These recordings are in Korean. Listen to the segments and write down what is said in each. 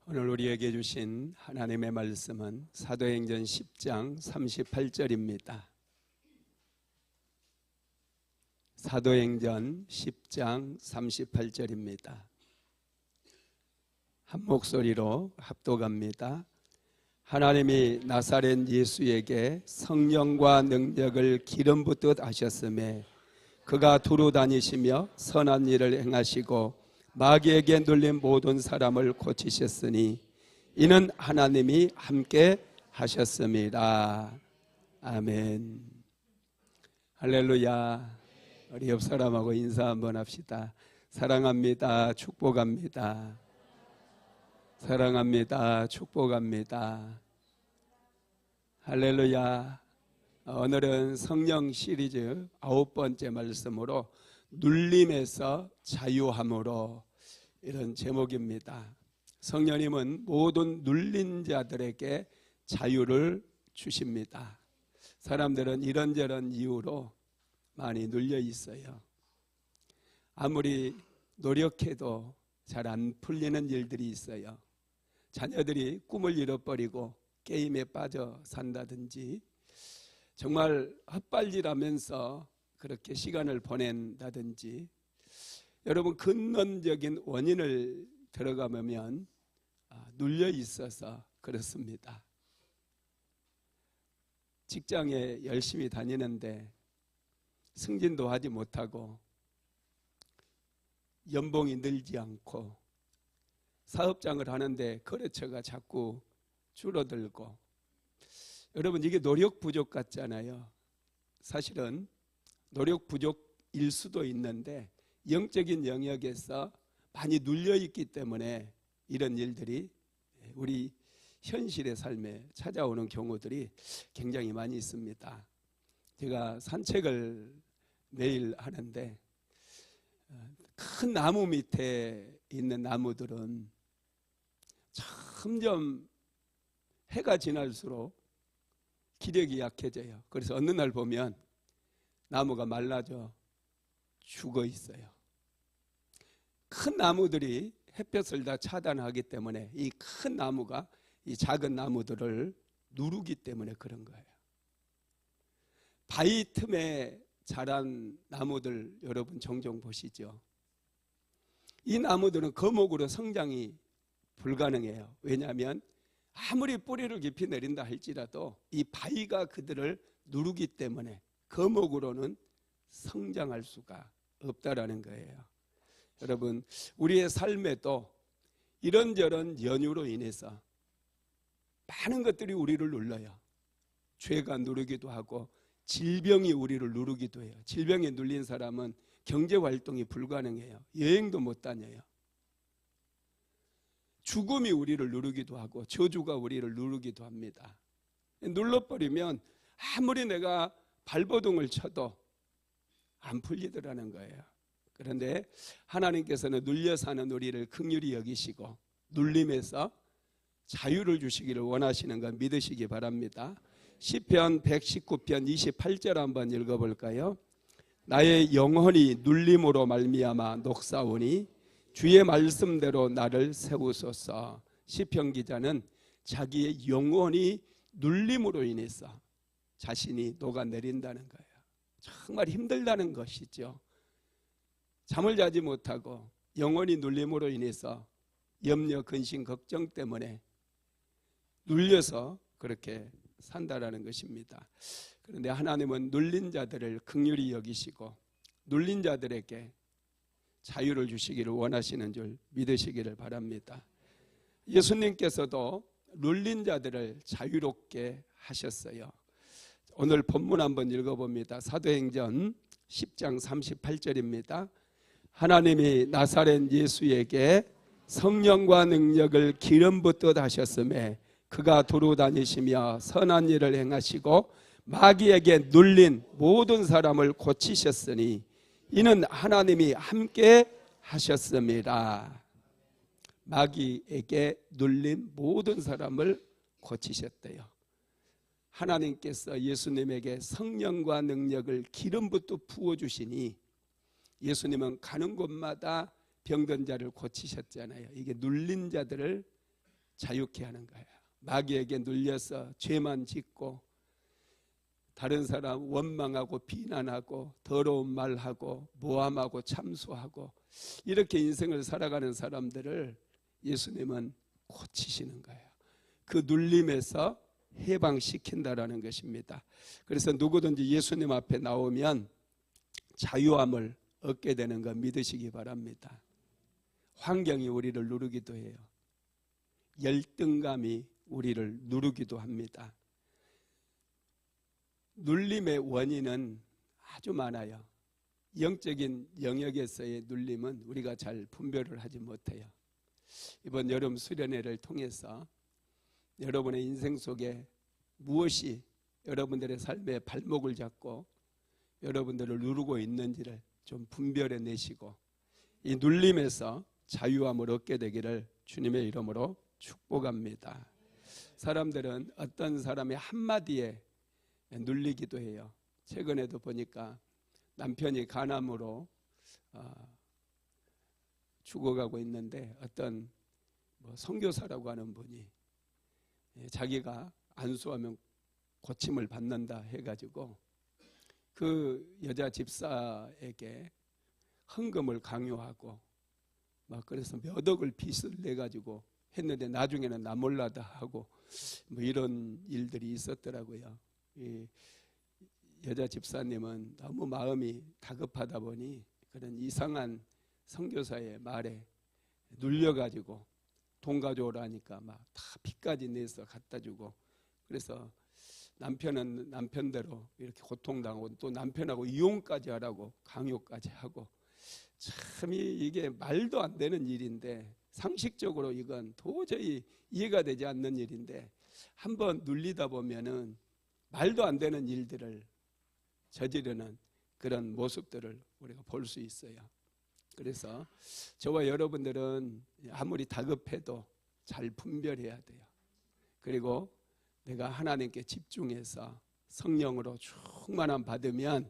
오늘 우리에게 주신 하나님의 말씀은 사도행전 10장 38절입니다. 사도행전 10장 38절입니다. 한 목소리로 합독합니다. 하나님이 나사렛 예수에게 성령과 능력을 기름 붓듯 하셨음에 그가 두루 다니시며 선한 일을 행하시고 마귀에게 눌린 모든 사람을 고치셨으니 이는 하나님이 함께 하셨습니다. 아멘. 할렐루야. 우리 옆 사람하고 인사 한번 합시다. 사랑합니다. 축복합니다. 사랑합니다. 축복합니다. 할렐루야. 오늘은 성령 시리즈 9번째 말씀으로 눌림에서 자유함으로, 이런 제목입니다. 성령님은 모든 눌린 자들에게 자유를 주십니다. 사람들은 이런저런 이유로 많이 눌려 있어요. 아무리 노력해도 잘 안 풀리는 일들이 있어요. 자녀들이 꿈을 잃어버리고 게임에 빠져 산다든지, 정말 헛발질하면서 그렇게 시간을 보낸다든지, 여러분 근원적인 원인을 들어가면 눌려 있어서 그렇습니다. 직장에 열심히 다니는데 승진도 하지 못하고 연봉이 늘지 않고, 사업장을 하는데 거래처가 자꾸 줄어들고, 여러분 이게 노력 부족 같잖아요. 사실은 노력 부족일 수도 있는데 영적인 영역에서 많이 눌려있기 때문에 이런 일들이 우리 현실의 삶에 찾아오는 경우들이 굉장히 많이 있습니다. 제가 산책을 매일 하는데 큰 나무 밑에 있는 나무들은 점점 해가 지날수록 기력이 약해져요. 그래서 어느 날 보면 나무가 말라져 죽어 있어요. 큰 나무들이 햇볕을 다 차단하기 때문에 이 큰 나무가 이 작은 나무들을 누르기 때문에 그런 거예요. 바위 틈에 자란 나무들 여러분 종종 보시죠. 이 나무들은 거목으로 성장이 불가능해요. 왜냐하면 아무리 뿌리를 깊이 내린다 할지라도 이 바위가 그들을 누르기 때문에 거목으로는 성장할 수가 없다라는 거예요. 여러분 우리의 삶에도 이런저런 연유로 인해서 많은 것들이 우리를 눌러요. 죄가 누르기도 하고 질병이 우리를 누르기도 해요. 질병에 눌린 사람은 경제활동이 불가능해요. 여행도 못 다녀요. 죽음이 우리를 누르기도 하고 저주가 우리를 누르기도 합니다. 눌러버리면 아무리 내가 발버둥을 쳐도 안 풀리더라는 거예요. 그런데 하나님께서는 눌려 사는 우리를 긍휼히 여기시고 눌림에서 자유를 주시기를 원하시는 걸 믿으시기 바랍니다. 시편 119편 28절 한번 읽어볼까요? 나의 영혼이 눌림으로 말미암아 녹사오니 주의 말씀대로 나를 세우소서. 시편 기자는 자기의 영혼이 눌림으로 인해서 자신이 녹아내린다는 거예요. 정말 힘들다는 것이죠. 잠을 자지 못하고 영혼이 눌림으로 인해서 염려, 근심, 걱정 때문에 눌려서 그렇게 산다라는 것입니다. 그런데 하나님은 눌린 자들을 긍휼히 여기시고 눌린 자들에게 자유를 주시기를 원하시는 줄 믿으시기를 바랍니다. 예수님께서도 눌린 자들을 자유롭게 하셨어요. 오늘 본문 한번 읽어봅니다. 사도행전 10장 38절입니다. 하나님이 나사렛 예수에게 성령과 능력을 기름 붓듯 하셨음에 그가 두루 다니시며 선한 일을 행하시고 마귀에게 눌린 모든 사람을 고치셨으니 이는 하나님이 함께 하셨습니다. 마귀에게 눌린 모든 사람을 고치셨대요. 하나님께서 예수님에게 성령과 능력을 기름 붓듯 부어주시니 예수님은 가는 곳마다 병든 자를 고치셨잖아요. 이게 눌린 자들을 자유케 하는 거야. 마귀에게 눌려서 죄만 짓고 다른 사람 원망하고 비난하고 더러운 말하고 모함하고 참소하고 이렇게 인생을 살아가는 사람들을 예수님은 고치시는 거예요. 그 눌림에서 해방시킨다라는 것입니다. 그래서 누구든지 예수님 앞에 나오면 자유함을 얻게 되는 거 믿으시기 바랍니다. 환경이 우리를 누르기도 해요. 열등감이 우리를 누르기도 합니다. 눌림의 원인은 아주 많아요. 영적인 영역에서의 눌림은 우리가 잘 분별을 하지 못해요. 이번 여름 수련회를 통해서 여러분의 인생 속에 무엇이 여러분들의 삶의 발목을 잡고 여러분들을 누르고 있는지를 좀 분별해 내시고 이 눌림에서 자유함을 얻게 되기를 주님의 이름으로 축복합니다. 사람들은 어떤 사람의 한마디에 눌리기도 해요. 최근에도 보니까 남편이 간암으로 죽어가고 있는데 어떤 선교사라고 하는 분이 자기가 안수하면 고침을 받는다 해가지고 그 여자 집사에게 헌금을 강요하고 막 그래서 몇 억을 빚을 내가지고 했는데 나중에는 나 몰라다 하고 이런 일들이 있었더라고요. 이 여자 집사님은 너무 마음이 다급하다 보니 그런 이상한 선교사의 말에 눌려가지고 돈 가져오라니까 막 다 빚까지 내서 갖다 주고 그래서 남편은 남편대로 이렇게 고통당하고 또 남편하고 이혼까지 하라고 강요까지 하고 참 이게 말도 안 되는 일인데 상식적으로 이건 도저히 이해가 되지 않는 일인데 한번 눌리다 보면은 말도 안 되는 일들을 저지르는 그런 모습들을 우리가 볼 수 있어요. 그래서 저와 여러분들은 아무리 다급해도 잘 분별해야 돼요. 그리고 내가 하나님께 집중해서 성령으로 충만함 받으면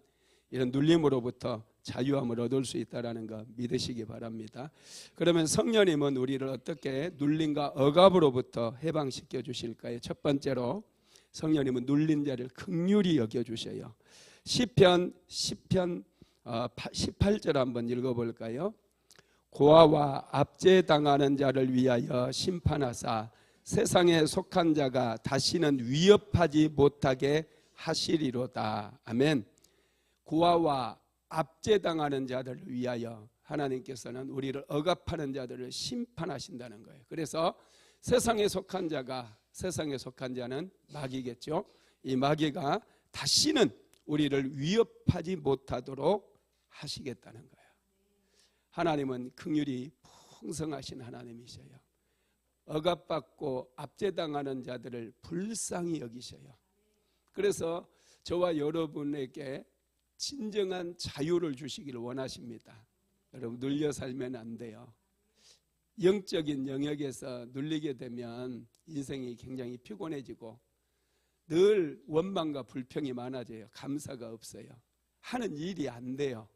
이런 눌림으로부터 자유함을 얻을 수 있다는 거 믿으시기 바랍니다. 그러면 성령님은 우리를 어떻게 눌림과 억압으로부터 해방시켜 주실까요? 첫 번째로 성령님은 눌린 자를 긍휼히 여겨주셔요. 시편 18절 한번 읽어볼까요? 고아와 압제당하는 자를 위하여 심판하사 세상에 속한 자가 다시는 위협하지 못하게 하시리로다. 아멘. 고아와 압제당하는 자들을 위하여 하나님께서는 우리를 억압하는 자들을 심판하신다는 거예요. 그래서 세상에 속한 자는 마귀겠죠. 이 마귀가 다시는 우리를 위협하지 못하도록 하시겠다는 거예요. 하나님은 긍휼이 풍성하신 하나님이셔요. 억압받고 압제당하는 자들을 불쌍히 여기셔요. 그래서 저와 여러분에게 진정한 자유를 주시기를 원하십니다. 여러분 눌려 살면 안 돼요. 영적인 영역에서 눌리게 되면 인생이 굉장히 피곤해지고 늘 원망과 불평이 많아져요. 감사가 없어요. 하는 일이 안 돼요.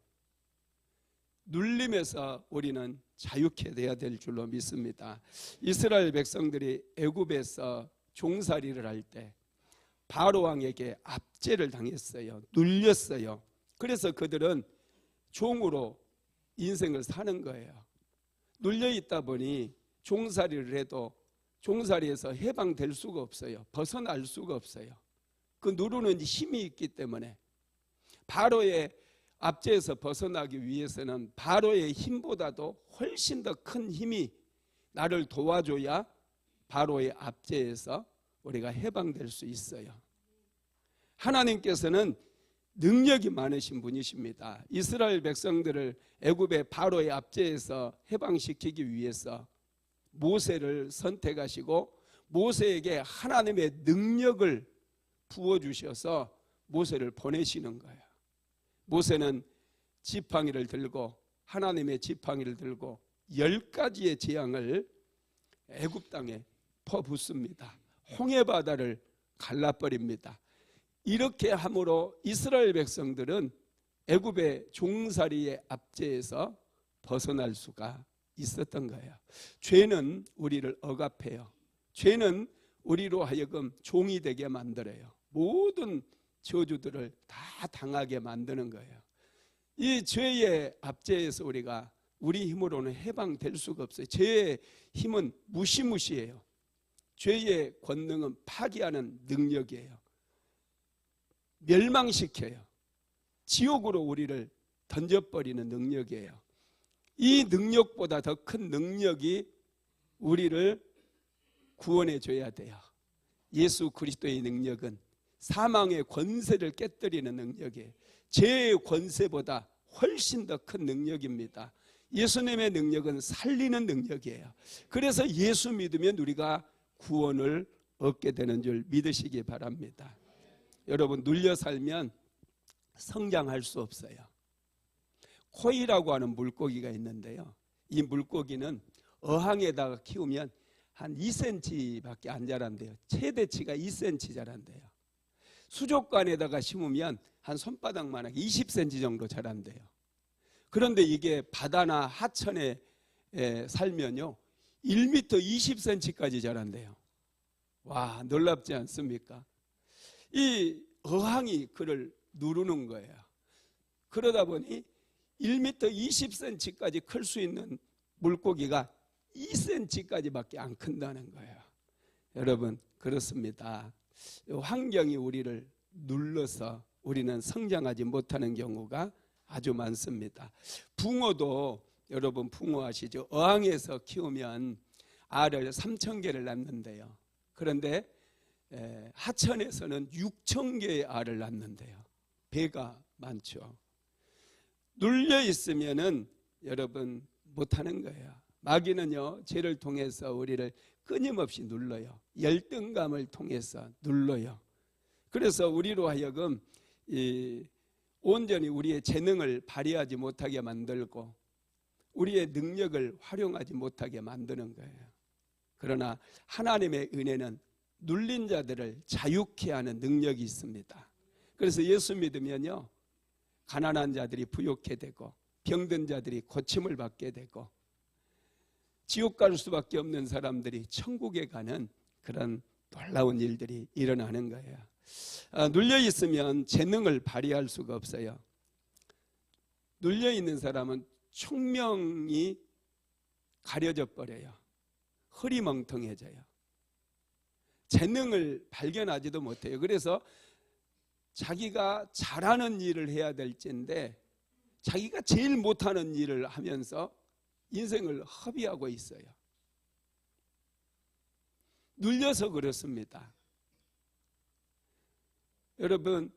눌림에서 우리는 자유케 돼야 될 줄로 믿습니다. 이스라엘 백성들이 애굽에서 종살이를 할 때 바로 왕에게 압제를 당했어요. 눌렸어요. 그래서 그들은 종으로 인생을 사는 거예요. 눌려 있다 보니 종살이를 해도 종살이에서 해방될 수가 없어요. 벗어날 수가 없어요. 그 누르는 힘이 있기 때문에 바로의 압제에서 벗어나기 위해서는 바로의 힘보다도 훨씬 더 큰 힘이 나를 도와줘야 바로의 압제에서 우리가 해방될 수 있어요. 하나님께서는 능력이 많으신 분이십니다. 이스라엘 백성들을 애굽의 바로의 압제에서 해방시키기 위해서 모세를 선택하시고 모세에게 하나님의 능력을 부어주셔서 모세를 보내시는 거예요. 모세는 지팡이를 들고 하나님의 지팡이를 들고 10가지의 재앙을 애굽 땅에 퍼붓습니다. 홍해바다를 갈라버립니다. 이렇게 함으로 이스라엘 백성들은 애굽의 종살이의 압제에서 벗어날 수가 있었던 거예요. 죄는 우리를 억압해요. 죄는 우리로 하여금 종이 되게 만들어요. 모든 저주들을 다 당하게 만드는 거예요. 이 죄의 압제에서 우리 힘으로는 해방될 수가 없어요. 죄의 힘은 무시무시해요. 죄의 권능은 파괴하는 능력이에요. 멸망시켜요. 지옥으로 우리를 던져버리는 능력이에요. 이 능력보다 더 큰 능력이 우리를 구원해 줘야 돼요. 예수 그리스도의 능력은 사망의 권세를 깨뜨리는 능력이에요. 죄의 권세보다 훨씬 더 큰 능력입니다. 예수님의 능력은 살리는 능력이에요. 그래서 예수 믿으면 우리가 구원을 얻게 되는 줄 믿으시기 바랍니다. 여러분, 눌려 살면 성장할 수 없어요. 코이라고 하는 물고기가 있는데요, 이 물고기는 어항에다가 키우면 한 2cm밖에 안 자란대요. 최대치가 2cm 자란대요. 수족관에다가 심으면 한 손바닥만하게 20cm 정도 자란대요. 그런데 이게 바다나 하천에 살면요 1m 20cm까지 자란대요. 와, 놀랍지 않습니까? 이 어항이 그를 누르는 거예요. 그러다 보니 1m 20cm까지 클 수 있는 물고기가 2cm까지밖에 안 큰다는 거예요. 여러분, 그렇습니다. 환경이 우리를 눌러서 우리는 성장하지 못하는 경우가 아주 많습니다. 붕어도, 여러분 붕어 아시죠? 어항에서 키우면 알을 3,000개를 낳는데요. 그런데 하천에서는 6,000개의 알을 낳는데요. 배가 많죠. 눌려 있으면은 여러분 못하는 거예요. 마귀는요, 죄를 통해서 우리를 끊임없이 눌러요. 열등감을 통해서 눌러요. 그래서 우리로 하여금 온전히 우리의 재능을 발휘하지 못하게 만들고 우리의 능력을 활용하지 못하게 만드는 거예요. 그러나 하나님의 은혜는 눌린 자들을 자유케 하는 능력이 있습니다. 그래서 예수 믿으면요, 가난한 자들이 부욕해 되고 병든 자들이 고침을 받게 되고 지옥 갈 수밖에 없는 사람들이 천국에 가는 그런 놀라운 일들이 일어나는 거예요. 눌려 있으면 재능을 발휘할 수가 없어요. 눌려 있는 사람은 총명이 가려져 버려요. 흐리멍텅해져요. 재능을 발견하지도 못해요. 그래서 자기가 잘하는 일을 해야 될지인데 자기가 제일 못하는 일을 하면서 인생을 허비하고 있어요. 눌려서 그렇습니다. 여러분,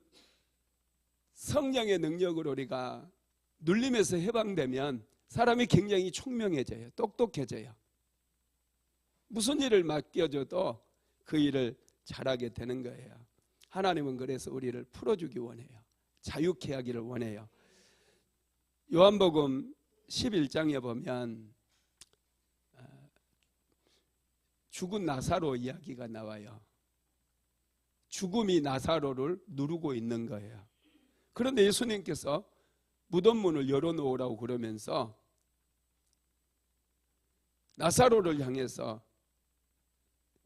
성령의 능력으로 우리가 눌림에서 해방되면 사람이 굉장히 총명해져요. 똑똑해져요. 무슨 일을 맡겨줘도 그 일을 잘하게 되는 거예요. 하나님은 그래서 우리를 풀어주기 원해요. 자유케 하기를 원해요. 요한복음 11장에 보면 죽은 나사로 이야기가 나와요. 죽음이 나사로를 누르고 있는 거예요. 그런데 예수님께서 무덤 문을 열어놓으라고 그러면서 나사로를 향해서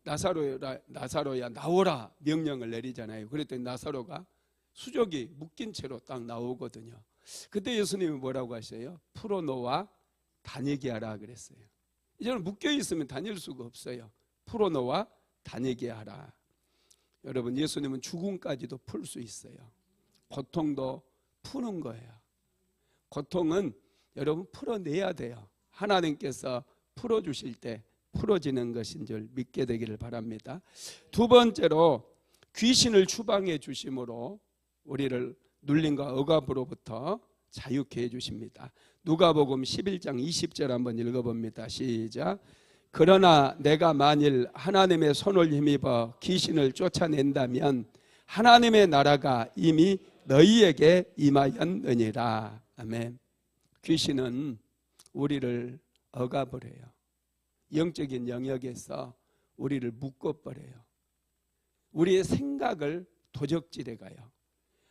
나사로야 나오라 명령을 내리잖아요. 그랬더니 나사로가 수족이 묶인 채로 딱 나오거든요. 그때 예수님이 뭐라고 하셔요? 풀어놓아 다니게 하라 그랬어요. 이제는 묶여 있으면 다닐 수가 없어요. 풀어놓아 다니게 하라. 여러분, 예수님은 죽음까지도 풀 수 있어요. 고통도 푸는 거예요. 고통은 여러분 풀어내야 돼요. 하나님께서 풀어주실 때 풀어지는 것인 줄 믿게 되기를 바랍니다. 두 번째로 귀신을 추방해 주심으로 우리를 눌림과 억압으로부터 자유케 해주십니다. 누가복음 11장 20절 한번 읽어봅니다. 시작. 그러나 내가 만일 하나님의 손을 힘입어 귀신을 쫓아낸다면 하나님의 나라가 이미 너희에게 임하였느니라. 아멘. 귀신은 우리를 억압을 해요. 영적인 영역에서 우리를 묶어버려요. 우리의 생각을 도적질해 가요.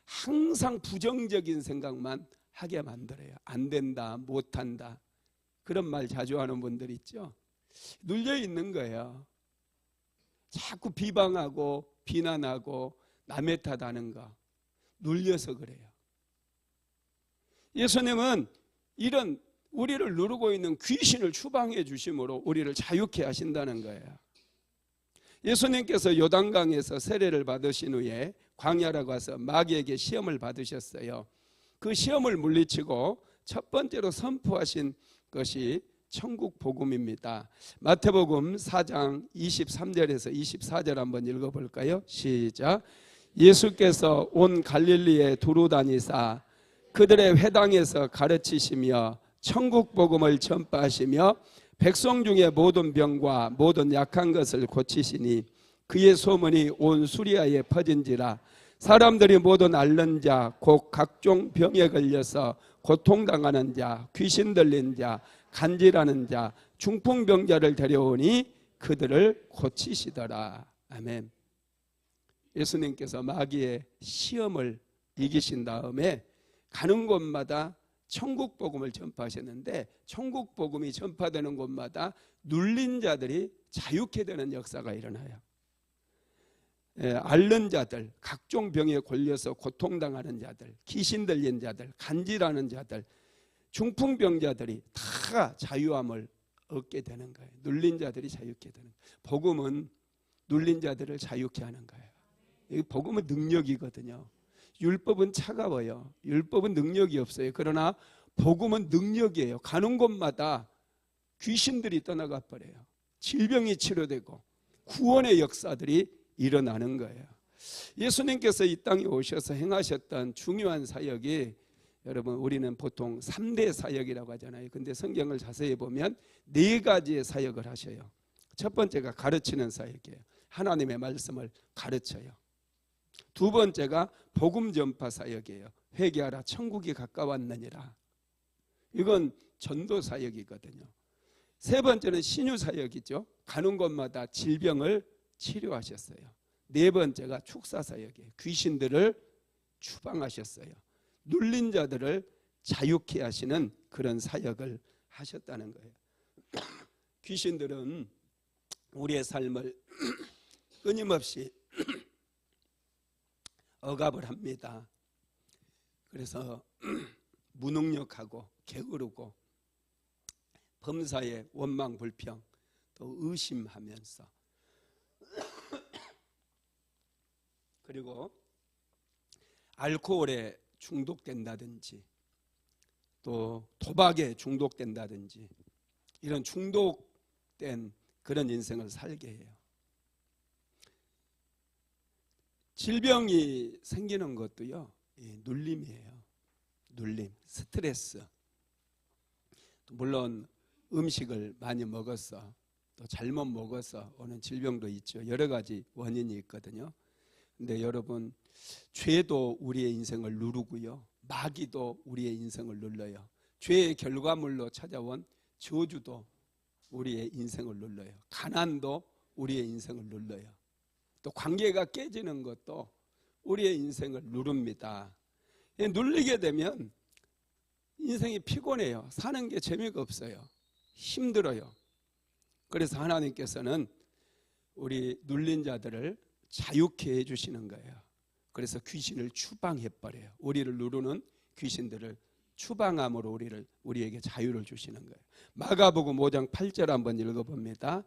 항상 부정적인 생각만 하게 만들어요. 안 된다, 못한다, 그런 말 자주 하는 분들 있죠. 눌려 있는 거예요. 자꾸 비방하고 비난하고 남의 탓하는 거 눌려서 그래요. 예수님은 이런 우리를 누르고 있는 귀신을 추방해 주심으로 우리를 자유케 하신다는 거예요. 예수님께서 요단강에서 세례를 받으신 후에 광야라고 해서 마귀에게 시험을 받으셨어요. 그 시험을 물리치고 첫 번째로 선포하신 것이 천국 복음입니다. 마태복음 4장 23절에서 24절 한번 읽어볼까요? 시작. 예수께서 온 갈릴리에 두루 다니사 그들의 회당에서 가르치시며 천국 복음을 전파하시며 백성 중에 모든 병과 모든 약한 것을 고치시니 그의 소문이 온 수리아에 퍼진지라. 사람들이 모든 앓는 자 곧 각종 병에 걸려서 고통당하는 자 귀신 들린 자 간질하는 자 중풍병자를 데려오니 그들을 고치시더라. 아멘. 예수님께서 마귀의 시험을 이기신 다음에 가는 곳마다 천국 복음을 전파하셨는데 천국 복음이 전파되는 곳마다 눌린 자들이 자유케 되는 역사가 일어나요. 앓는 자들, 각종 병에 걸려서 고통당하는 자들, 귀신 들린 자들, 간질하는 자들, 중풍병자들이 다 자유함을 얻게 되는 거예요. 눌린 자들이 자유케 되는 거예요. 복음은 눌린 자들을 자유케 하는 거예요. 이 복음은 능력이거든요. 율법은 차가워요. 율법은 능력이 없어요. 그러나 복음은 능력이에요. 가는 곳마다 귀신들이 떠나가 버려요. 질병이 치료되고 구원의 역사들이 일어나는 거예요. 예수님께서 이 땅에 오셔서 행하셨던 중요한 사역이 여러분 우리는 보통 3대 사역이라고 하잖아요. 근데 성경을 자세히 보면 4가지의 사역을 하셔요. 첫 번째가 가르치는 사역이에요. 하나님의 말씀을 가르쳐요. 두 번째가 복음 전파 사역이에요. 회개하라 천국이 가까웠느니라. 이건 전도 사역이거든요. 세 번째는 신유 사역이죠. 가는 곳마다 질병을 치료하셨어요. 네 번째가 축사 사역이에요. 귀신들을 추방하셨어요. 눌린 자들을 자유케 하시는 그런 사역을 하셨다는 거예요. 귀신들은 우리의 삶을 끊임없이 억압을 합니다. 그래서 무능력하고 게으르고 범사에 원망 불평 또 의심하면서 그리고 알코올에 중독된다든지 또 도박에 중독된다든지 이런 중독된 그런 인생을 살게 해요. 질병이 생기는 것도요, 눌림이에요. 눌림, 스트레스. 물론 음식을 많이 먹어서 또 잘못 먹어서 오는 질병도 있죠. 여러 가지 원인이 있거든요. 근데 여러분, 죄도 우리의 인생을 누르고요, 마귀도 우리의 인생을 눌러요. 죄의 결과물로 찾아온 저주도 우리의 인생을 눌러요. 가난도 우리의 인생을 눌러요. 또 관계가 깨지는 것도 우리의 인생을 누릅니다. 눌리게 되면 인생이 피곤해요. 사는 게 재미가 없어요. 힘들어요. 그래서 하나님께서는 우리 눌린 자들을 자유케 해주시는 거예요. 그래서 귀신을 추방해버려요. 우리를 누르는 귀신들을 추방함으로 우리에게 자유를 주시는 거예요. 마가복음 5장 8절 한번 읽어봅니다.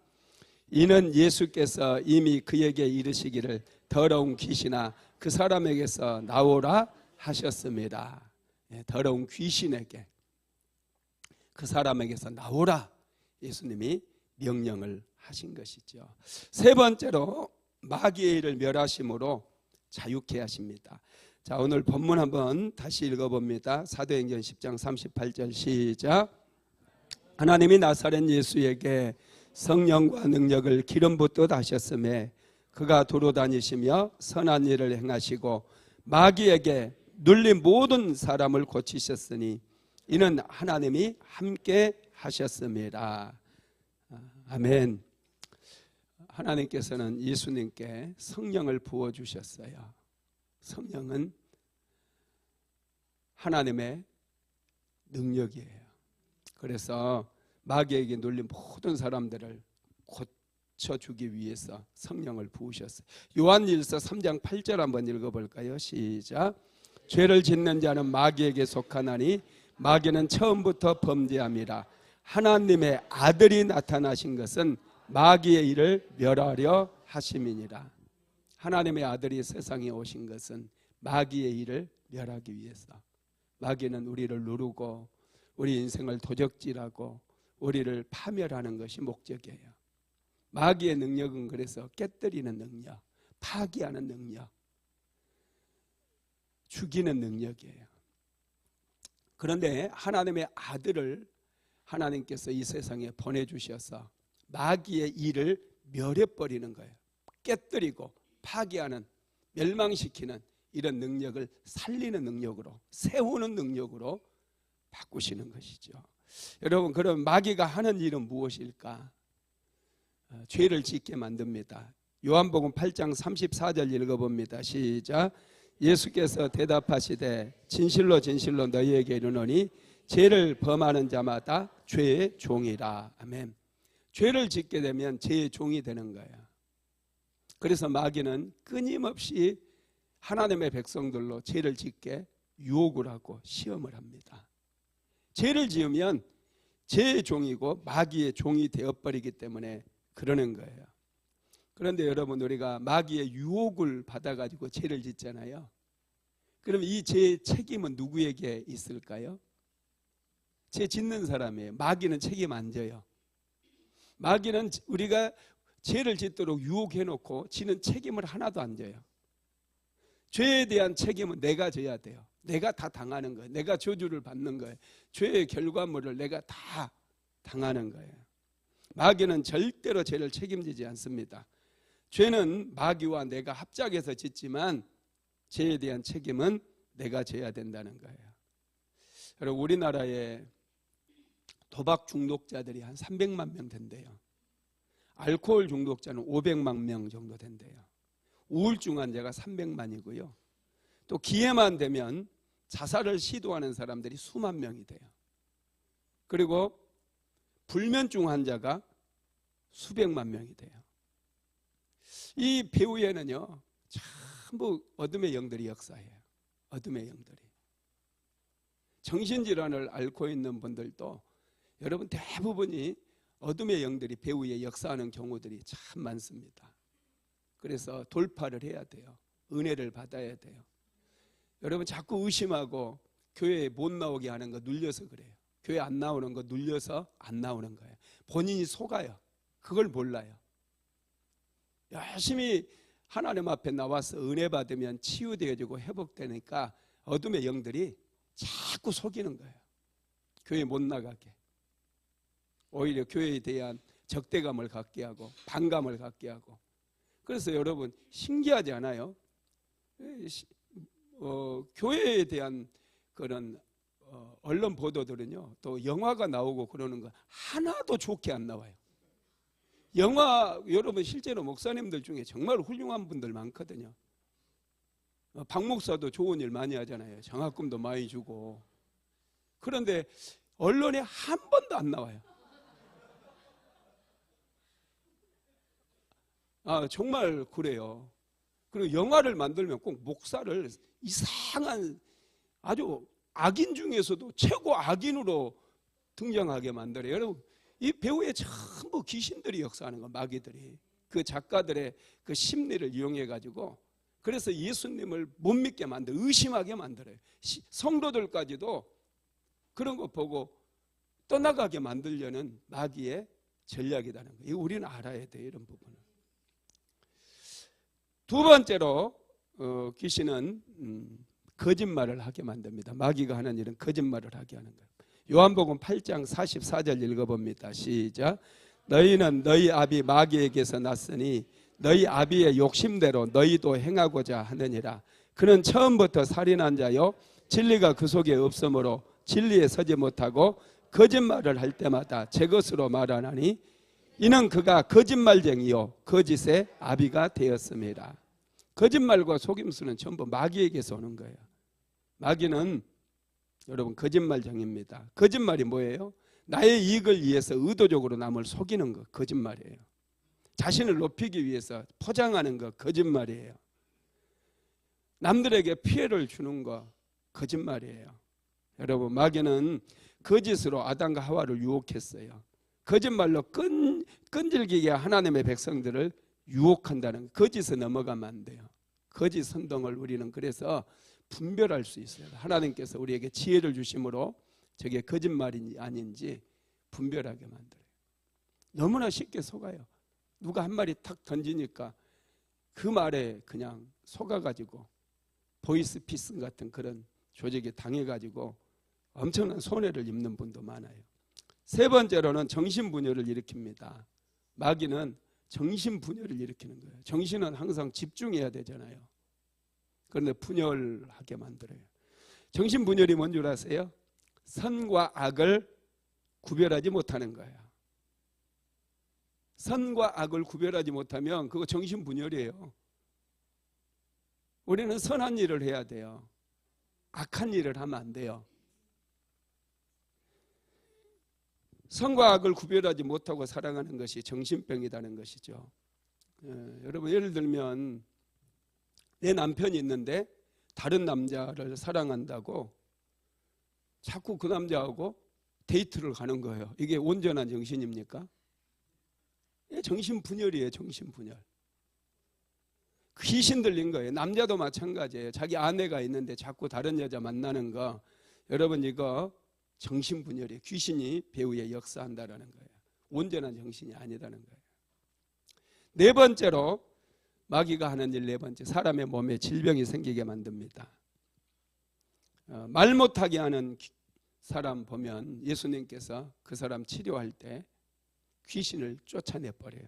이는 예수께서 이미 그에게 이르시기를 더러운 귀신아 그 사람에게서 나오라 하셨습니다. 더러운 귀신에게 그 사람에게서 나오라 예수님이 명령을 하신 것이죠. 세 번째로 마귀의 일을 멸하심으로 자유케 하십니다. 자, 오늘 본문 한번 다시 읽어봅니다. 사도행전 10장 38절 시작. 하나님이 나사렛 예수에게 성령과 능력을 기름 붓듯 하셨음에 그가 도로 다니시며 선한 일을 행하시고 마귀에게 눌린 모든 사람을 고치셨으니 이는 하나님이 함께 하셨습니다. 아멘. 하나님께서는 예수님께 성령을 부어주셨어요. 성령은 하나님의 능력이에요. 그래서 마귀에게 눌린 모든 사람들을 고쳐주기 위해서 성령을 부으셨어요. 요한일서 3장 8절 한번 읽어볼까요? 시작. 죄를 짓는 자는 마귀에게 속하나니 마귀는 처음부터 범죄함이라. 하나님의 아들이 나타나신 것은 마귀의 일을 멸하려 하심이니라. 하나님의 아들이 세상에 오신 것은 마귀의 일을 멸하기 위해서. 마귀는 우리를 누르고 우리 인생을 도적질하고 우리를 파멸하는 것이 목적이에요. 마귀의 능력은 그래서 깨뜨리는 능력, 파괴하는 능력, 죽이는 능력이에요. 그런데 하나님의 아들을 하나님께서 이 세상에 보내주셔서 마귀의 일을 멸해버리는 거예요. 깨뜨리고 파괴하는, 멸망시키는 이런 능력을 살리는 능력으로, 세우는 능력으로 바꾸시는 것이죠. 여러분, 그럼 마귀가 하는 일은 무엇일까? 죄를 짓게 만듭니다. 요한복음 8장 34절 읽어봅니다. 시작. 예수께서 대답하시되 진실로 진실로 너희에게 이르노니 죄를 범하는 자마다 죄의 종이라. 아멘. 죄를 짓게 되면 죄의 종이 되는 거예요. 그래서 마귀는 끊임없이 하나님의 백성들로 죄를 짓게 유혹을 하고 시험을 합니다. 죄를 지으면 죄의 종이고 마귀의 종이 되어버리기 때문에 그러는 거예요. 그런데 여러분, 우리가 마귀의 유혹을 받아가지고 죄를 짓잖아요. 그럼 이 죄의 책임은 누구에게 있을까요? 죄 짓는 사람이에요. 마귀는 책임 안 져요. 마귀는 우리가 죄를 짓도록 유혹해놓고 지는 책임을 하나도 안 져요. 죄에 대한 책임은 내가 져야 돼요. 내가 다 당하는 거예요. 내가 저주를 받는 거예요. 죄의 결과물을 내가 다 당하는 거예요. 마귀는 절대로 죄를 책임지지 않습니다. 죄는 마귀와 내가 합작해서 짓지만 죄에 대한 책임은 내가 져야 된다는 거예요. 여러분, 우리나라에 도박 중독자들이 한 300만 명 된대요. 알코올 중독자는 500만 명 정도 된대요. 우울증 환자가 300만이고요. 또 기회만 되면 자살을 시도하는 사람들이 수만 명이 돼요. 그리고 불면증 환자가 수백만 명이 돼요. 이 배후에는요, 전부 어둠의 영들이 역사해요. 어둠의 영들이. 정신질환을 앓고 있는 분들도 여러분 대부분이 어둠의 영들이 배후에 역사하는 경우들이 참 많습니다. 그래서 돌파를 해야 돼요. 은혜를 받아야 돼요. 여러분, 자꾸 의심하고 교회에 못 나오게 하는 거 눌려서 그래요. 교회 안 나오는 거 눌려서 안 나오는 거예요. 본인이 속아요. 그걸 몰라요. 열심히 하나님 앞에 나와서 은혜 받으면 치유되어지고 회복되니까 어둠의 영들이 자꾸 속이는 거예요. 교회 못 나가게. 오히려 교회에 대한 적대감을 갖게 하고 반감을 갖게 하고. 그래서 여러분, 신기하지 않아요? 교회에 대한 그런 언론 보도들은요, 또 영화가 나오고 그러는 거 하나도 좋게 안 나와요. 영화, 여러분 실제로 목사님들 중에 정말 훌륭한 분들 많거든요. 박 목사도 좋은 일 많이 하잖아요. 장학금도 많이 주고. 그런데 언론에 한 번도 안 나와요. 정말 그래요. 그리고 영화를 만들면 꼭 목사를 이상한 아주 악인 중에서도 최고 악인으로 등장하게 만들어요. 여러분, 이 배우에 전부 귀신들이 역사하는 거, 마귀들이. 그 작가들의 그 심리를 이용해 가지고, 그래서 예수님을 못 믿게 만들어, 의심하게 만들어요. 성도들까지도 그런 거 보고 떠나가게 만들려는 마귀의 전략이라는 거예요. 우리는 알아야 돼요, 이런 부분을. 두 번째로 귀신은 거짓말을 하게 만듭니다. 마귀가 하는 일은 거짓말을 하게 하는 거예요. 요한복음 8장 44절 읽어봅니다. 시작. 너희는 너희 아비 마귀에게서 났으니 너희 아비의 욕심대로 너희도 행하고자 하느니라. 그는 처음부터 살인한 자요, 진리가 그 속에 없으므로 진리에 서지 못하고 거짓말을 할 때마다 제 것으로 말하나니 이는 그가 거짓말쟁이요 거짓의 아비가 되었습니다. 거짓말과 속임수는 전부 마귀에게서 오는 거예요. 마귀는 여러분 거짓말쟁이입니다. 거짓말이 뭐예요? 나의 이익을 위해서 의도적으로 남을 속이는 거, 거짓말이에요. 자신을 높이기 위해서 포장하는 거 거짓말이에요. 남들에게 피해를 주는 거 거짓말이에요. 여러분, 마귀는 거짓으로 아담과 하와를 유혹했어요. 거짓말로 끈질기게 하나님의 백성들을 유혹한다는, 거짓에 넘어가면 안 돼요. 거짓 선동을 우리는 그래서 분별할 수 있어요. 하나님께서 우리에게 지혜를 주심으로 저게 거짓말인지 아닌지 분별하게 만들어요. 너무나 쉽게 속아요. 누가 한 말이 탁 던지니까 그 말에 그냥 속아가지고 보이스피싱 같은 그런 조직에 당해가지고 엄청난 손해를 입는 분도 많아요. 세 번째로는 정신분열을 일으킵니다. 마귀는 정신분열을 일으키는 거예요. 정신은 항상 집중해야 되잖아요. 그런데 분열하게 만들어요. 정신분열이 뭔 줄 아세요? 선과 악을 구별하지 못하는 거예요. 선과 악을 구별하지 못하면 그거 정신분열이에요. 우리는 선한 일을 해야 돼요. 악한 일을 하면 안 돼요. 선과 악을 구별하지 못하고 살아가는 것이 정신병이라는 것이죠. 여러분, 예를 들면 내 남편이 있는데 다른 남자를 사랑한다고 자꾸 그 남자하고 데이트를 가는 거예요. 이게 온전한 정신입니까? 정신분열이에요. 정신분열. 귀신 들린 거예요. 남자도 마찬가지예요. 자기 아내가 있는데 자꾸 다른 여자 만나는 거, 여러분 이거 정신분열이에요. 귀신이 배후에 역사한다는 거예요. 온전한 정신이 아니라는 거예요. 네 번째로 마귀가 하는 일, 네 번째, 사람의 몸에 질병이 생기게 만듭니다. 말 못하게 하는 사람 보면 예수님께서 그 사람 치료할 때 귀신을 쫓아내버려요.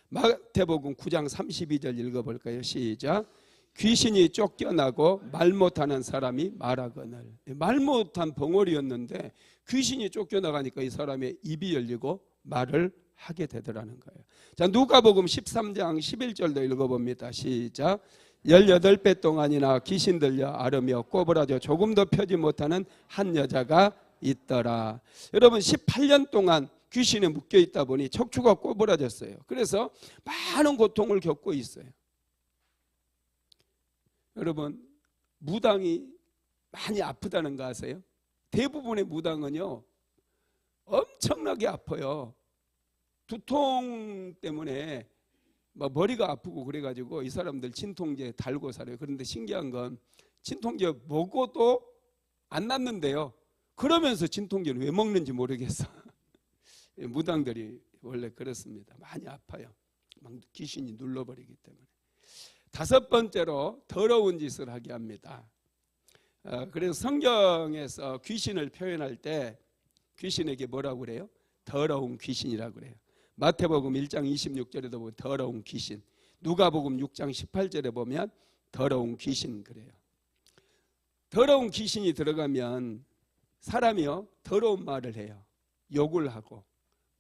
마태복음 9장 32절 읽어볼까요? 시작. 귀신이 쫓겨나고 말 못하는 사람이 말하거늘. 말 못한 벙어리였는데 귀신이 쫓겨나가니까 이 사람의 입이 열리고 말을 하게 되더라는 거예요. 자, 누가복음 13장 11절도 읽어봅니다. 시작. 18배 동안이나 귀신 들려 앓으며 꼬부라져 조금도 펴지 못하는 한 여자가 있더라. 여러분, 18년 동안 귀신에 묶여 있다 보니 척추가 꼬부라졌어요. 그래서 많은 고통을 겪고 있어요. 여러분, 무당이 많이 아프다는 거 아세요? 대부분의 무당은요 엄청나게 아파요. 두통 때문에 막 머리가 아프고 그래가지고 이 사람들 진통제 달고 살아요. 그런데 신기한 건 진통제 먹어도 안 낫는데요. 그러면서 진통제를 왜 먹는지 모르겠어. 무당들이 원래 그렇습니다. 많이 아파요. 막 귀신이 눌러버리기 때문에. 다섯 번째로 더러운 짓을 하게 합니다. 그래서 성경에서 귀신을 표현할 때 귀신에게 뭐라고 그래요? 더러운 귀신이라고 그래요. 마태복음 1장 26절에도 보면 더러운 귀신, 누가복음 6장 18절에 보면 더러운 귀신 그래요. 더러운 귀신이 들어가면 사람이요 더러운 말을 해요. 욕을 하고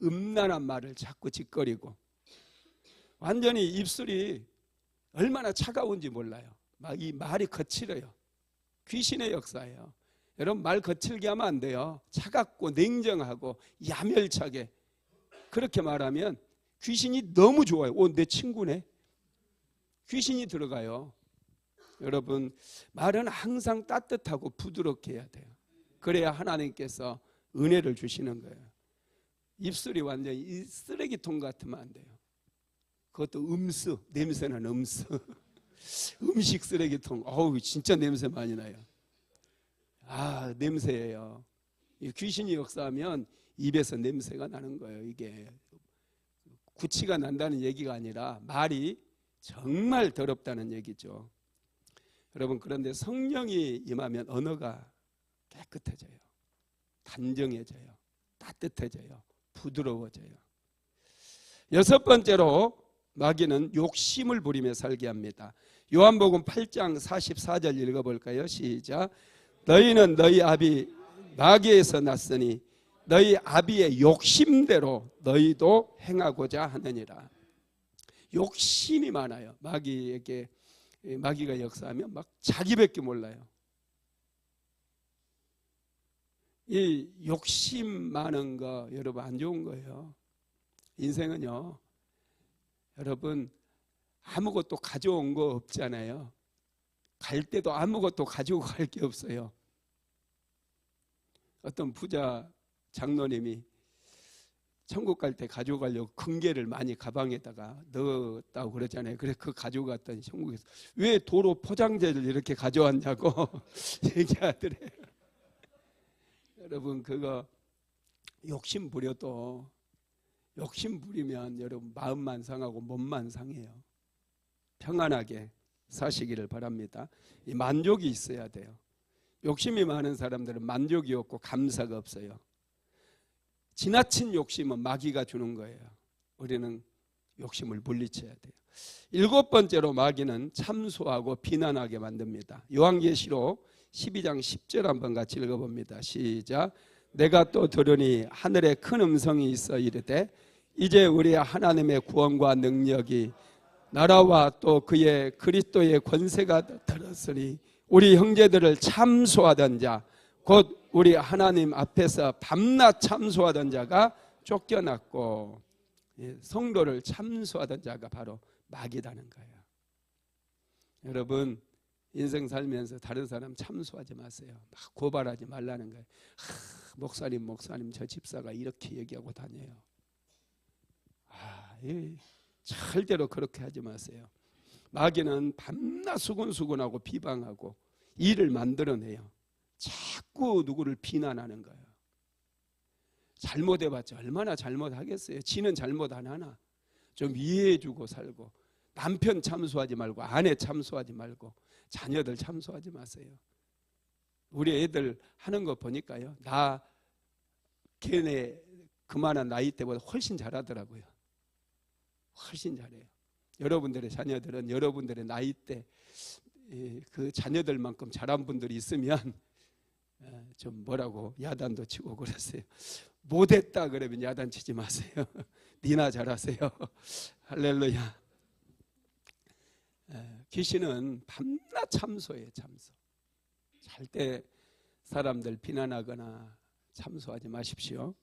음란한 말을 자꾸 짓거리고 완전히 입술이 얼마나 차가운지 몰라요. 막 이 말이 거칠어요. 귀신의 역사예요. 여러분, 말 거칠게 하면 안 돼요. 차갑고 냉정하고 야멸차게 그렇게 말하면 귀신이 너무 좋아요. 내 친구네. 귀신이 들어가요. 여러분, 말은 항상 따뜻하고 부드럽게 해야 돼요. 그래야 하나님께서 은혜를 주시는 거예요. 입술이 완전히 쓰레기통 같으면 안 돼요. 그것도 음수, 냄새나는 음수. 음식 쓰레기통. 어우, 진짜 냄새 많이 나요. 아, 냄새예요. 귀신이 역사하면 입에서 냄새가 나는 거예요. 이게 구취가 난다는 얘기가 아니라 말이 정말 더럽다는 얘기죠. 여러분, 그런데 성령이 임하면 언어가 깨끗해져요. 단정해져요. 따뜻해져요. 부드러워져요. 여섯 번째로 마귀는 욕심을 부리며 살게 합니다. 요한복음 8장 44절 읽어볼까요? 시작. 너희는 너희 아비 마귀에서 났으니 너희 아비의 욕심대로 너희도 행하고자 하느니라. 욕심이 많아요. 마귀가 역사하면 막 자기밖에 몰라요. 이 욕심 많은 거 여러분 안 좋은 거예요. 인생은요 여러분 아무것도 가져온 거 없잖아요. 갈 때도 아무것도 가지고 갈 게 없어요. 어떤 부자 장로님이 천국 갈 때 가지고 가려고 금괴를 많이 가방에다가 넣었다고 그러잖아요. 그래서 그 가지고 갔더니 천국에서 왜 도로 포장재를 이렇게 가져왔냐고 얘기하더래요. 여러분 그거 욕심 부려도 욕심 부리면 여러분 마음만 상하고 몸만 상해요. 평안하게 사시기를 바랍니다. 이 만족이 있어야 돼요. 욕심이 많은 사람들은 만족이 없고 감사가 없어요. 지나친 욕심은 마귀가 주는 거예요. 우리는 욕심을 물리쳐야 돼요. 7번째로 마귀는 참소하고 비난하게 만듭니다. 요한계시록 12장 10절 한번 같이 읽어봅니다. 시작. 내가 또 들으니 하늘에 큰 음성이 있어 이르되 이제 우리 하나님의 구원과 능력이 나라와 또 그의 그리스도의 권세가 들었으니 우리 형제들을 참소하던 자 곧 우리 하나님 앞에서 밤낮 참소하던 자가 쫓겨났고 성도를 참소하던 자가 바로 마귀라는 거예요. 여러분 인생 살면서 다른 사람 참소하지 마세요. 막 고발하지 말라는 거예요. 목사님 저 집사가 이렇게 얘기하고 다녀요. 절대로 그렇게 하지 마세요. 마귀는 밤낮 수군수군하고 비방하고 일을 만들어내요. 자꾸 누구를 비난하는 거예요. 잘못해봤자 얼마나 잘못하겠어요. 지는 잘못 안 하나. 좀 이해해주고 살고 남편 참소하지 말고 아내 참소하지 말고 자녀들 참소하지 마세요. 우리 애들 하는 거 보니까요. 나 걔네 그만한 나이 때보다 훨씬 잘하더라고요. 훨씬 잘해요. 여러분들의 자녀들은 여러분들의 나이 때 그 자녀들만큼 잘한 분들이 있으면 좀 뭐라고 야단도 치고 그러세요. 못했다 그러면 야단 치지 마세요. 니나 잘하세요. 할렐루야. 귀신은 밤낮 참소해요. 참소. 절대 사람들 비난하거나 참소하지 마십시오.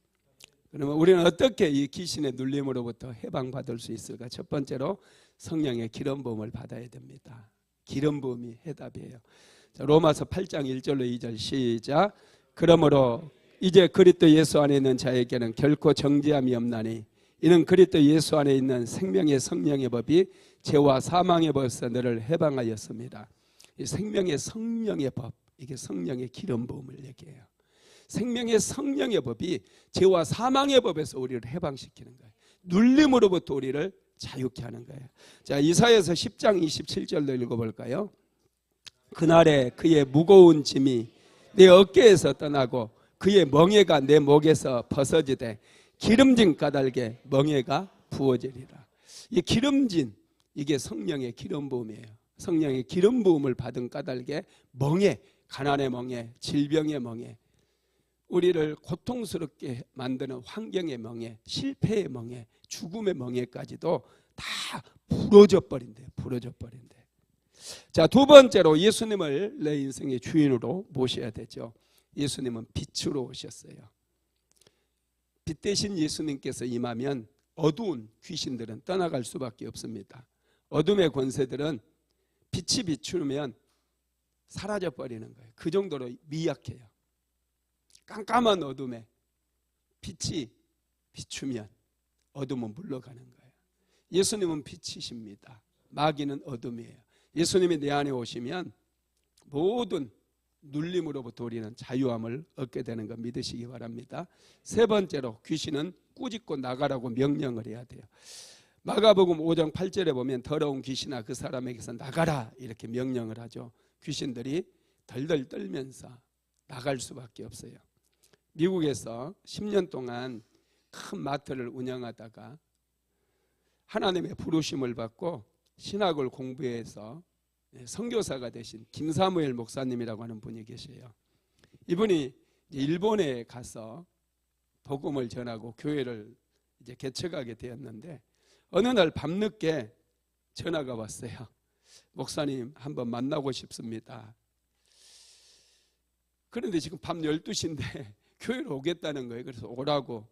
그러면 우리는 어떻게 이 귀신의 눌림으로부터 해방받을 수 있을까? 첫 번째로 성령의 기름 부음을 받아야 됩니다. 기름 부음이 해답이에요. 자, 로마서 8장 1절로 2절 시작. 그러므로 이제 그리스도 예수 안에 있는 자에게는 결코 정죄함이 없나니 이는 그리스도 예수 안에 있는 생명의 성령의 법이 죄와 사망의 법에서 너를 해방하였습니다. 이 생명의 성령의 법, 이게 성령의 기름 부음을 얘기해요. 생명의 성령의 법이 죄와 사망의 법에서 우리를 해방시키는 거예요. 눌림으로부터 우리를 자유케 하는 거예요. 자, 이사야서 10장 27절로 읽어볼까요? 그날에 그의 무거운 짐이 내 어깨에서 떠나고 그의 멍에가 내 목에서 벗어지되 기름진 까닭에 멍에가 부어지리라. 이 기름진, 이게 성령의 기름 부음이에요. 성령의 기름 부음을 받은 까닭에 멍에, 가난의 멍에, 질병의 멍에, 우리를 고통스럽게 만드는 환경의 멍에, 실패의 멍에, 죽음의 멍에까지도 다 부러져 버린대. 부러져 버린대. 자, 두 번째로 예수님을 내 인생의 주인으로 모셔야 되죠. 예수님은 빛으로 오셨어요. 빛 대신 예수님께서 임하면 어두운 귀신들은 떠나갈 수밖에 없습니다. 어둠의 권세들은 빛이 비추면 사라져 버리는 거예요. 그 정도로 미약해요. 깜깜한 어둠에 빛이 비추면 어둠은 물러가는 거예요. 예수님은 빛이십니다. 마귀는 어둠이에요. 예수님이 내 안에 오시면 모든 눌림으로부터 우리는 자유함을 얻게 되는 거 믿으시기 바랍니다. 세 번째로 귀신은 꾸짖고 나가라고 명령을 해야 돼요. 마가복음 5장 8절에 보면 더러운 귀신아 그 사람에게서 나가라 이렇게 명령을 하죠. 귀신들이 덜덜 떨면서 나갈 수밖에 없어요. 미국에서 10년 동안 큰 마트를 운영하다가 하나님의 부르심을 받고 신학을 공부해서 선교사가 되신 김사무엘 목사님이라고 하는 분이 계세요. 이분이 일본에 가서 복음을 전하고 교회를 이제 개척하게 되었는데 어느 날 밤늦게 전화가 왔어요. 목사님 한번 만나고 싶습니다. 그런데 지금 밤 12시인데 교회로 오겠다는 거예요. 그래서 오라고.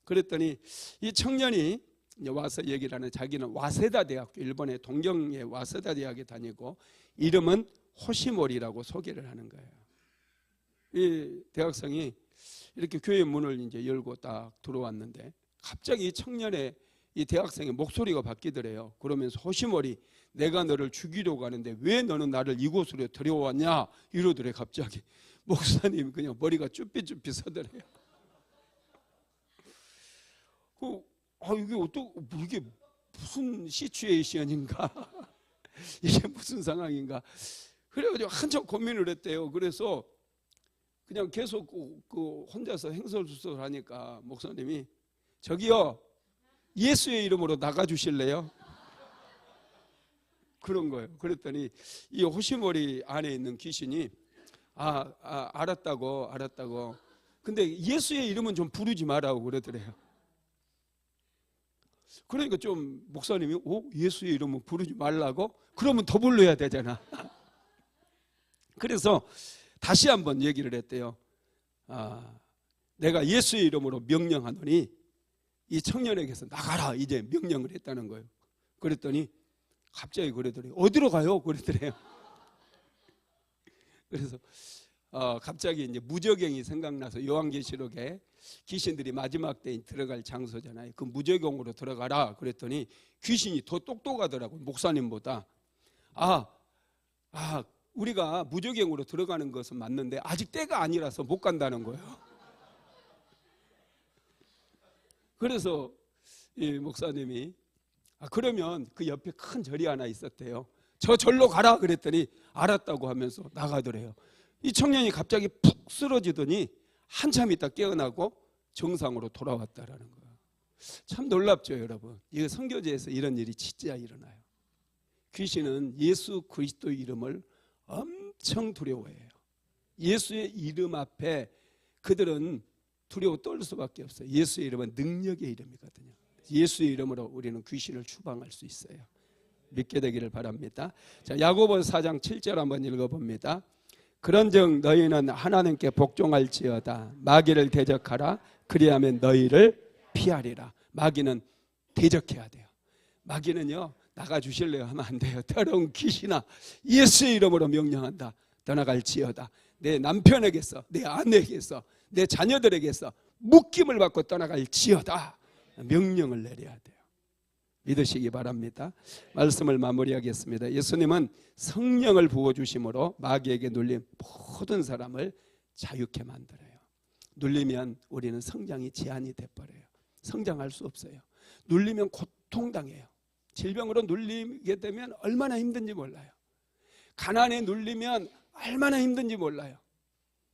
그랬더니 이 청년이 이제 와서 얘기를 하는, 자기는 와세다 대학교, 일본의 동경의 와세다 대학에 다니고 이름은 호시모리라고 소개를 하는 거예요. 이 대학생이 이렇게 교회 문을 이제 열고 딱 들어왔는데 갑자기 이 청년의, 이 대학생의 목소리가 바뀌더래요. 그러면서 호시모리, 내가 너를 죽이려고 하는데 왜 너는 나를 이곳으로 데려왔냐 이러더래. 갑자기 목사님 그냥 머리가 쭈삣쭈삣 서더래요. 이게 무슨 시츄에이션인가 이게 무슨 상황인가. 그래가지고 한참 고민을 했대요. 그래서 그냥 계속 그 혼자서 행설수설하니까 목사님이, 저기요, 예수의 이름으로 나가주실래요? 그런 거예요. 그랬더니 이 호시모리 안에 있는 귀신이 알았다고. 근데 예수의 이름은 좀 부르지 말라고 그러더래요. 그러니까 좀 목사님이 예수의 이름은 부르지 말라고? 그러면 더 불러야 되잖아. 그래서 다시 한번 얘기를 했대요. 내가 예수의 이름으로 명령하노니 이 청년에게서 나가라, 이제 명령을 했다는 거예요. 그랬더니 갑자기 그러더래요. 어디로 가요? 그러더래요. 그래서 갑자기 이제 무저갱이 생각나서, 요한계시록에 귀신들이 마지막 때에 들어갈 장소잖아요. 그 무저갱으로 들어가라 그랬더니 귀신이 더 똑똑하더라고요, 목사님보다. 우리가 무저갱으로 들어가는 것은 맞는데 아직 때가 아니라서 못 간다는 거예요. 그래서 이 목사님이 그러면 그 옆에 큰 절이 하나 있었대요. 저 절로 가라 그랬더니 알았다고 하면서 나가더래요. 이 청년이 갑자기 푹 쓰러지더니 한참 있다 깨어나고 정상으로 돌아왔다라는 거예요. 참 놀랍죠, 여러분. 이 선교제에서 이런 일이 진짜 일어나요. 귀신은 예수 그리스도의 이름을 엄청 두려워해요. 예수의 이름 앞에 그들은 두려워 떨 수밖에 없어요. 예수의 이름은 능력의 이름이거든요. 예수의 이름으로 우리는 귀신을 추방할 수 있어요. 믿게 되기를 바랍니다. 자, 야고보서 4장 7절 한번 읽어봅니다. 그런즉 너희는 하나님께 복종할지어다. 마귀를 대적하라. 그리하면 너희를 피하리라. 마귀는 대적해야 돼요. 마귀는요, 나가주실래요 하면 안 돼요. 더러운 귀신아, 예수의 이름으로 명령한다. 떠나갈지어다. 내 남편에게서, 내 아내에게서, 내 자녀들에게서 묶임을 받고 떠나갈지어다. 명령을 내려야 돼요. 믿으시기 바랍니다. 말씀을 마무리하겠습니다. 예수님은 성령을 부어주심으로 마귀에게 눌린 모든 사람을 자유케 만들어요. 눌리면 우리는 성장이 제한이 돼버려요. 성장할 수 없어요. 눌리면 고통당해요. 질병으로 눌리게 되면 얼마나 힘든지 몰라요. 가난에 눌리면 얼마나 힘든지 몰라요.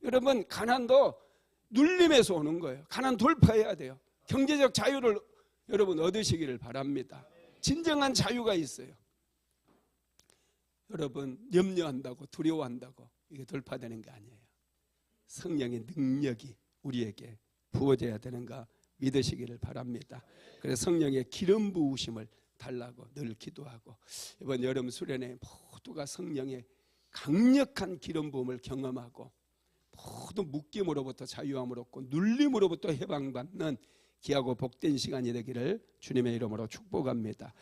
여러분, 가난도 눌림에서 오는 거예요. 가난 돌파해야 돼요. 경제적 자유를 여러분 얻으시기를 바랍니다. 진정한 자유가 있어요. 여러분, 염려한다고 두려워한다고 이게 돌파되는 게 아니에요. 성령의 능력이 우리에게 부어져야 되는가 믿으시기를 바랍니다. 그래서 성령의 기름 부으심을 달라고 늘 기도하고, 이번 여름 수련회 모두가 성령의 강력한 기름 부음을 경험하고 모든 묶임으로부터 자유함을 얻고 눌림으로부터 해방받는 귀하고 복된 시간이 되기를 주님의 이름으로 축복합니다.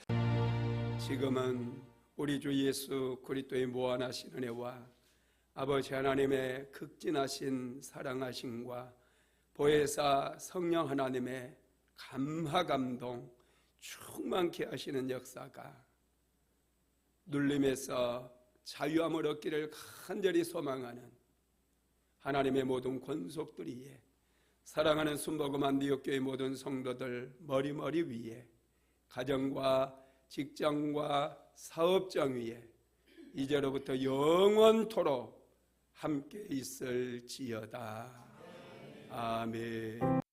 지금은 우리 주 예수 그리스도의 무한하신 은혜와 아버지 하나님의 극진하신 사랑하심과 보혜사 성령 하나님의 감화 감동 충만케 하시는 역사가 눌림에서 자유함을 얻기를 간절히 소망하는 하나님의 모든 권속들 위에, 사랑하는 순복음 안디옥교회 모든 성도들 머리머리 위에, 가정과 직장과 사업장 위에 이제로부터 영원토록 함께 있을지어다. 아멘.